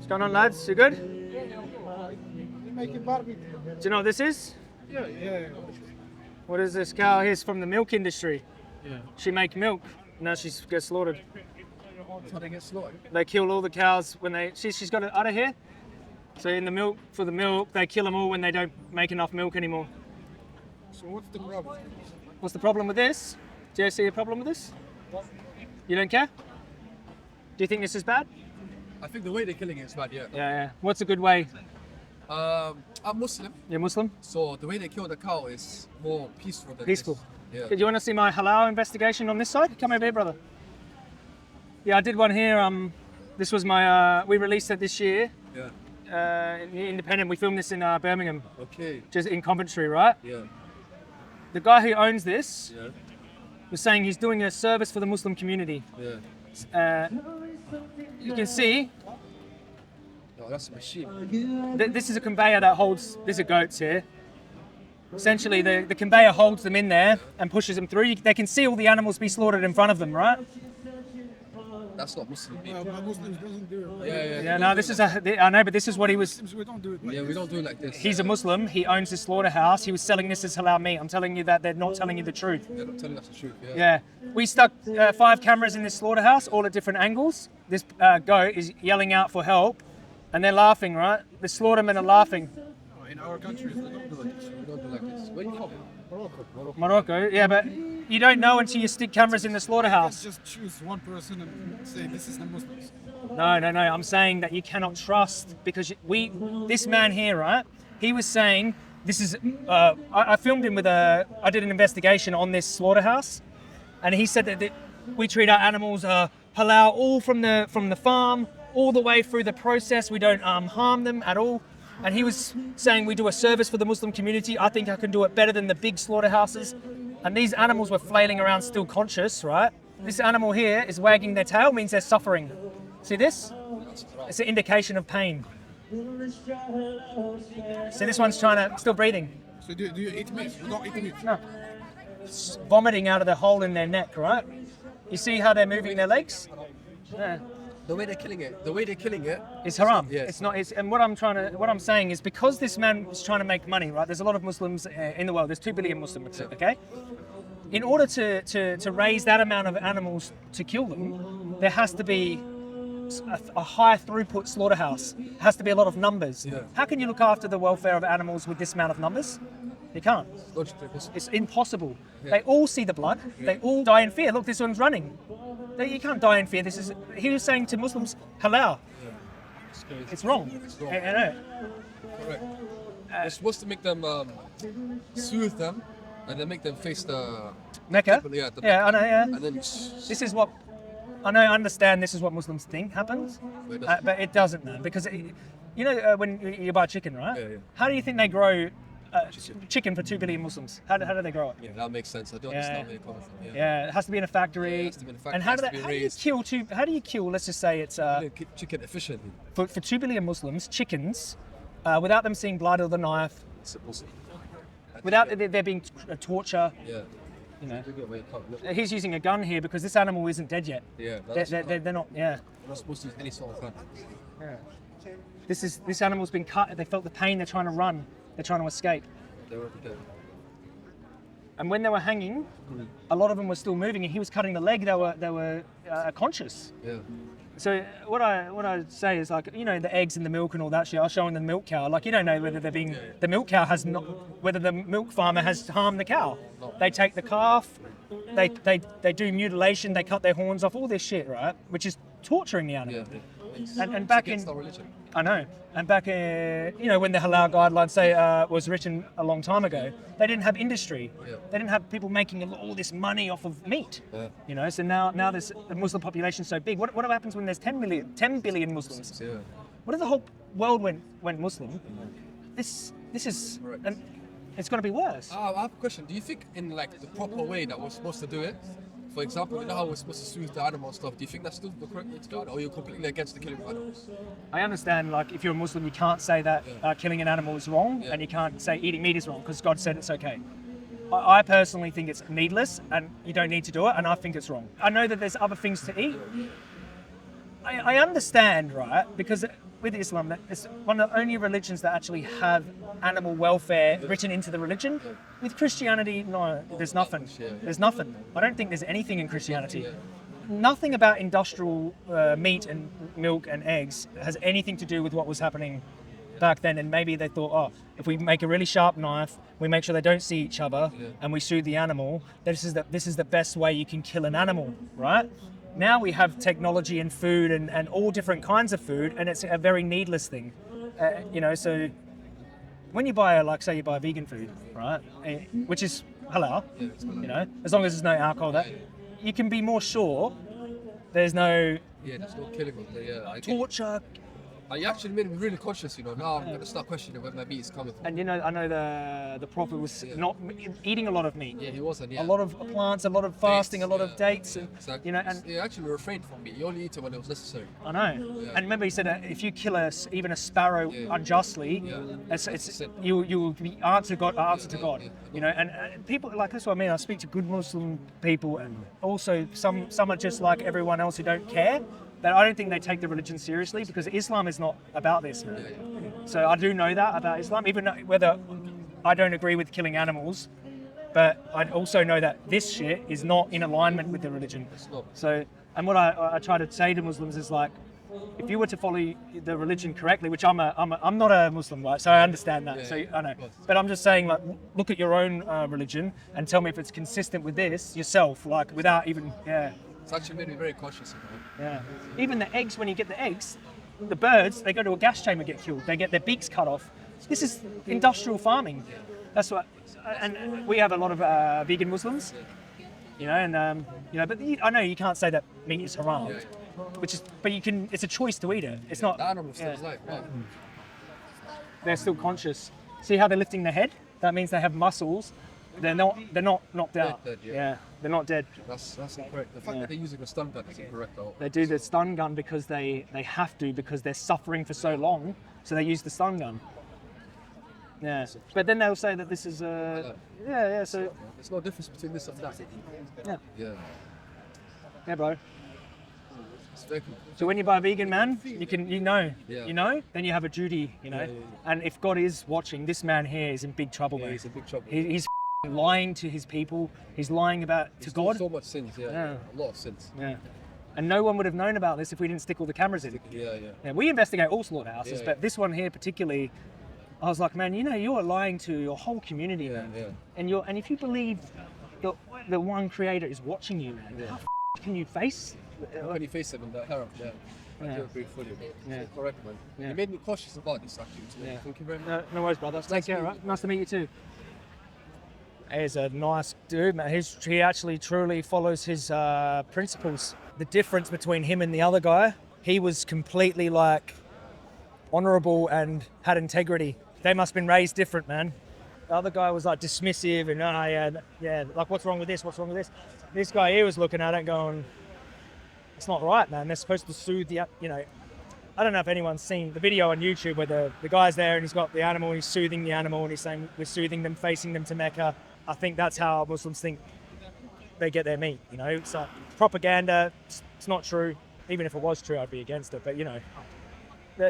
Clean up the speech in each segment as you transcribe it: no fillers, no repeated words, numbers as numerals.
What's going on, lads? You good? Making barbecue. Do you know what this is? Yeah. What is this cow? Here's from the milk industry. Yeah. She make milk. Now she gets slaughtered. So they get slaughtered. They kill all the cows when they. She's got it udder here. So in the milk, for the milk, they kill them all when they don't make enough milk anymore. So what's the problem? What's the problem with this? Do you see a problem with this? You don't care? Do you think this is bad? I think the way they're killing it is bad, yeah. Yeah. What's a good way? I'm Muslim, You're Muslim? so the way they kill the cow is more peaceful than Peaceful. This. Do you want to see my halal investigation on this side? Come over here, brother. Yeah, I did one here. This was my. We released it this year. Yeah. In the Independent. We filmed this in Birmingham, Okay. just in Coventry, right? Yeah. The guy who owns this Yeah. was saying he's doing a service for the Muslim community. Yeah. You can see No, that's a machine. this is a conveyor that holds. These are goats here. Essentially, the conveyor holds them in there and pushes them through. They can see all the animals be slaughtered in front of them, right? That's not Muslim. But Muslims doesn't do it. Yeah. Yeah, no, this is I know, but this is what he was. We don't do it. Like Yeah, we don't do it like this. He's a Muslim. He owns this slaughterhouse. He was selling this as halal meat. I'm telling you that they're not telling you the truth. They're not telling us the truth, yeah. Yeah, we stuck 5 cameras in this slaughterhouse, all at different angles. This goat is yelling out for help, and they're laughing, right? The slaughtermen are laughing. in our countries, we don't do like this. We don't do like this. Where you from? Morocco. Morocco, yeah, but you don't know until you stick cameras in the Let's slaughterhouse. just choose one person and say this is the Muslims. No. I'm saying that you cannot trust because this man here, right? He was saying this is. I filmed him with I did an investigation on this slaughterhouse, and he said that we treat our animals halal all from the farm all the way through the process. We don't harm them at all. And he was saying we do a service for the Muslim community. I think I can do it better than the big slaughterhouses. And these animals were flailing around still conscious, right? This animal here is wagging their tail, means they're suffering. See this? It's an indication of pain. See, this one's still breathing. So do you eat meat? We don't eat meat. No. It's vomiting out of the hole in their neck, right? You see how they're moving their legs? Yeah. The way they're killing it. It's haram. Yes. It's not. And what I'm saying is because this man is trying to make money, right? There's a lot of Muslims in the world. There's 2 billion Muslims, okay? In order to raise that amount of animals to kill them, there has to be a high throughput slaughterhouse. It has to be a lot of numbers. Yeah. How can you look after the welfare of animals with this amount of numbers? You can't. Logically possible. It's impossible. Yeah. They all see the blood. They all die in fear. Look, this one's running. You can't die in fear. He was saying to Muslims, halal. It's crazy. It's wrong. It's wrong. I know. Correct. We're supposed to make them soothe them, and then make them face the Mecca? Yeah, the Yeah, I know, yeah. and then This is what, I understand this is what Muslims think happens, But it doesn't. but it doesn't, man. Because, when you buy chicken, right? Yeah. How do you think they grow chicken for 2 billion Muslims? How do they grow it? yeah, that makes sense. I don't Yeah. understand where you're coming from. Yeah, it has to be in a factory. Yeah, it has to be in a factory, And it has to be how do you kill, let's just say it's, Keep chicken efficiently. for 2 billion Muslims, chickens, without them seeing blood or the knife, It's impossible. without there being torture, Yeah. you know. Look at where you come. He's using a gun here because this animal isn't dead yet. Yeah. They're not, yeah. We're not supposed to use any sort of gun. This animal's been cut, they felt the pain, they're trying to run, they're trying to escape. They're already dead. And when they were hanging, a lot of them were still moving and he was cutting the leg, they were conscious. Yeah. So what I say is like, the eggs and the milk and all that shit, I was showing the milk cow, like you don't know whether the milk cow has not, whether the milk farmer has harmed the cow. They take the calf, they do mutilation, they cut their horns off, all this shit, right? Which is torturing the animal. Yeah. And back Against in, our religion. I know, and back when the halal guidelines was written a long time ago, they didn't have industry. Yeah. They didn't have people making all this money off of meat. Yeah. So now there's the Muslim population so big. What happens when there's 10 billion Muslims? Yeah. What if the whole world went Muslim? This is, Correct. and it's going to be worse. I have a question. Do you think in like the proper way that we're supposed to do it? For example, you know how we're supposed to soothe the animal and stuff. Do you think that's still the correct way to do it, or you're completely against the killing of animals? I understand, like, if you're a Muslim, you can't say that killing an animal is wrong, and you can't say eating meat is wrong, because God said it's okay. I personally think it's needless, and you don't need to do it, and I think it's wrong. I know that there's other things to eat, I understand, right? Because with Islam, it's one of the only religions that actually have animal welfare written into the religion. With Christianity, no, there's nothing. There's nothing. I don't think there's anything in Christianity. Nothing about industrial meat and milk and eggs has anything to do with what was happening back then. And maybe they thought, oh, if we make a really sharp knife, we make sure they don't see each other, and we soothe the animal. This is the best way you can kill an animal, right? Now we have technology and food and all different kinds of food, and it's a very needless thing, So when you buy say you buy vegan food, right, which is halal, as long as there's no alcohol, that you can be more sure there's no there's no killing of the torture. You actually made me really conscious, Now I'm gonna start questioning where my meat is coming from. And I know the Prophet was not eating a lot of meat. Yeah, he wasn't. A Yeah. lot of plants, a lot of fasting, a lot of dates, and Exactly. and he actually refrained from meat. He only ate it when it was necessary. I know. And remember, he said if you kill even a sparrow unjustly, it's you will be answer to God. And people that's what I mean. I speak to good Muslim people, and also some are just like everyone else who don't care. But I don't think they take the religion seriously, because Islam is not about this, man. So I do know that about Islam, even whether I don't agree with killing animals, but I also know that this shit is not in alignment with the religion. So, and what I try to say to Muslims is like, if you were to follow the religion correctly, which I'm not a Muslim, right? So I understand that. So I know, but I'm just saying, like, look at your own religion and tell me if it's consistent with this yourself, like without even It's actually made me very cautious. Yeah. Even the eggs, when you get the eggs, the birds, they go to a gas chamber, get killed. They get their beaks cut off. This is industrial farming. That's what, and we have a lot of vegan Muslims, but I know you can't say that meat is haram, but you can. It's a choice to eat it. It's not. The animal still alive. They're still conscious. See how they're lifting their head? That means they have muscles. They're not knocked out. Dead, they're not dead. That's incorrect. The fact that they're using a stun gun is incorrect though. They do the stun gun because they have to, because they're suffering for so long, so they use the stun gun. Yeah, but then they'll say that this is so there's no difference between this and that. Yeah, bro. It's very cool. So when you buy a vegan, man, Yeah. then you have a duty, And if God is watching, this man here is in big trouble, man. He's in big trouble. He's lying to his people. He's lying to God. So much sins, a lot of sins. Yeah. And no one would have known about this if we didn't stick all the cameras in. Yeah. We investigate all slaughterhouses, Yeah. but this one here particularly, I was like, man, you're lying to your whole community, man. Yeah. And if you believe the one creator is watching you, man, how can you face? How can you face it in the haram? I do agree fully. It's correct, man. You made me cautious about this, actually. Yeah. Thank you very much. No worries, brother. Take care, right? Nice to meet you too. He's a nice dude, man. He actually truly follows his principles. The difference between him and the other guy, he was completely honourable and had integrity. They must have been raised different, man. The other guy was dismissive and what's wrong with this? What's wrong with this? This guy here was looking at it going, it's not right, man. They're supposed to soothe the, I don't know if anyone's seen the video on YouTube where the guy's there and he's got the animal, he's soothing the animal and he's saying, we're soothing them, facing them to Mecca. I think that's how Muslims think they get their meat, It's propaganda, it's not true. Even if it was true, I'd be against it. But,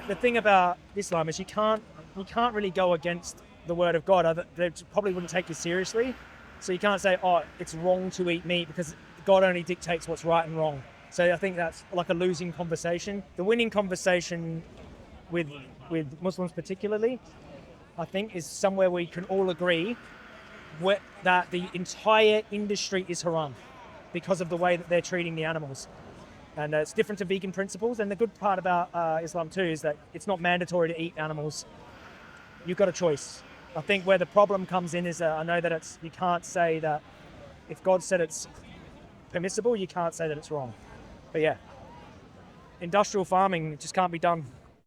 the thing about Islam is you can't really go against the word of God. They probably wouldn't take you seriously. So you can't say, oh, it's wrong to eat meat, because God only dictates what's right and wrong. So I think that's like a losing conversation. The winning conversation with Muslims particularly, I think, is somewhere we can all agree that the entire industry is haram because of the way that they're treating the animals. And it's different to vegan principles. And the good part about Islam too is that it's not mandatory to eat animals. You've got a choice. I think where the problem comes in is I know that you can't say that if God said it's permissible, you can't say that it's wrong. But yeah, industrial farming just can't be done.